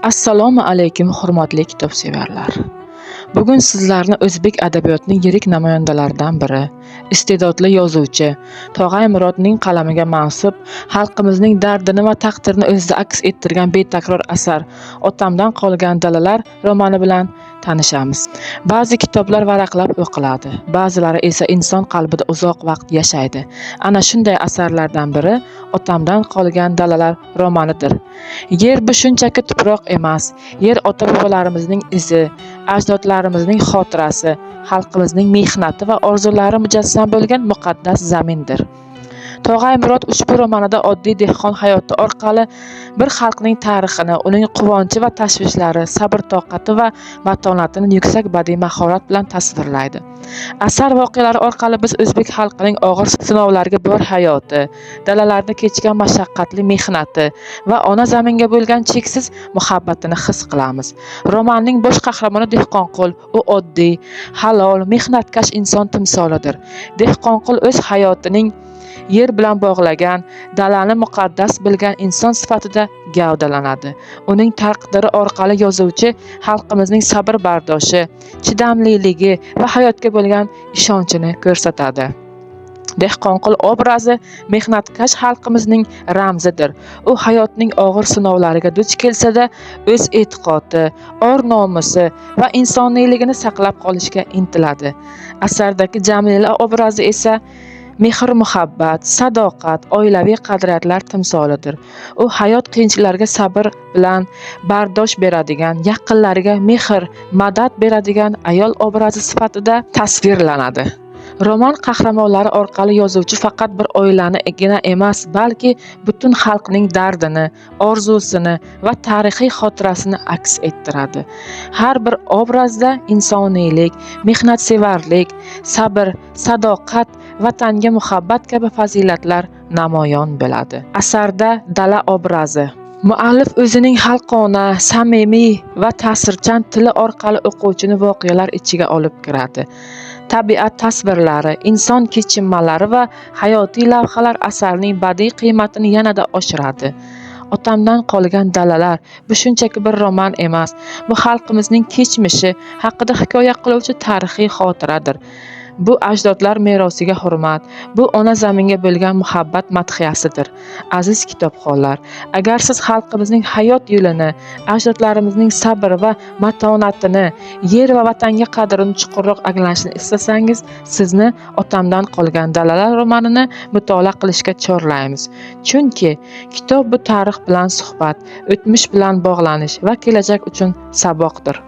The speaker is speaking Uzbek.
Assalomu alaykum hurmatli kitobsevarlar. Bugun sizlarni o'zbek adabiyotining yirik namoyandalaridan biri, iste'dodli yozuvchi Tog'ay Murodning qalamiga mansub, xalqimizning dardini va taqdirini o'zida aks ettirgan betakror asar Otamdan qolgan dalalar romani bilan tanishamiz. Ba'zi kitoblar varaqlab o'qiladi, ba'zilari esa inson qalbida uzoq vaqt yashaydi. Ana shunday asarlardan biri Otamdan qolgan dalalar romanidir. Yer bu shunchaki tuproq emas, yer ota-bobolarimizning izi, ajdodlarimizning xotirasi, xalqimizning mehnati va orzulari mujassam bo'lgan muqaddas zamindir. Tog'ay Murod ushbu romanida oddiy dehqon hayoti orqali bir xalqning tarixini, uning quvonchi va tashvishlari, sabr-toqati va matonatini yuksak badiiy mahorat bilan tasvirlaydi. Asar voqealari orqali biz o'zbek xalqining og'ir sinovlarga boy hayoti, dalalarda kechgan mashaqqatli mehnati va ona zaminga bo'lgan cheksiz muhabbatini his qilamiz. Romanning bosh qahramoni Dehqonqul, u oddiy, halol, mehnatkash inson timsolidir. Dehqonqul o'z hayotining yer bilan bog'lagan, dalani muqaddas bilgan inson sifatida gavdalanadi. Uning taqdiri orqali yozuvchi xalqimizning sabr bardoshi, chidamliligi va hayotga bo'lgan ishonchini ko'rsatadi. Dehqonqul obrazi mehnatkash xalqimizning ramzidir. U hayotning og'ir sinovlariga duch kelsada o'z e'tiqodi, or-nomusi va insoniyligini saqlab qolishga intiladi. Asardagi Jamila obrazi esa mehr-muhabbat, sadoqat, oilaviy qadriyatlar timsolidir. U hayot qiyinchiliklariga sabr bilan bardosh beradigan, yaqinlariga mehr, madad beradigan ayol obrazi sifatida tasvirlanadi. Roman qahramonlari orqali yozuvchi faqat bir oilanigina emas, balki butun xalqning dardini, orzusini va tarixiy xotirasini aks ettiradi. Har bir obrazda insoniylik, mehnatsevarlik, sabr, sadoqat, vatanga muhabbat kabi fazilatlar namoyon bo'ladi. Asarda dala obrazi muallif o'zining xalqona, samimiy va ta'sirchan tili orqali o'quvchini voqealar ichiga olib kiradi. Tabiat tasvirlari, inson kechinmalari va hayotiy lavhalar asarning badiiy qiymatini yanada oshiradi. Otamdan qolgan dalalar bu shunchaki bir roman emas, bu xalqimizning kechmishi haqida hikoya qiluvchi tarixiy xotiradir. Bu ajdodlar merosiga hurmat, bu ona zaminga bo'lgan muhabbat madhiyasidir. Aziz kitobxonlar, agar siz xalqimizning hayot yo'lini, ajdodlarimizning sabr va matonatini, yer va vatanga qadrini chuqurroq anglanishni istasangiz, sizni Otamdan qolgan dalalar romanini mutolaa qilishga chorlaymiz. Chunki kitob bu tarix bilan suhbat, o'tmish bilan bog'lanish va kelajak uchun saboqdir.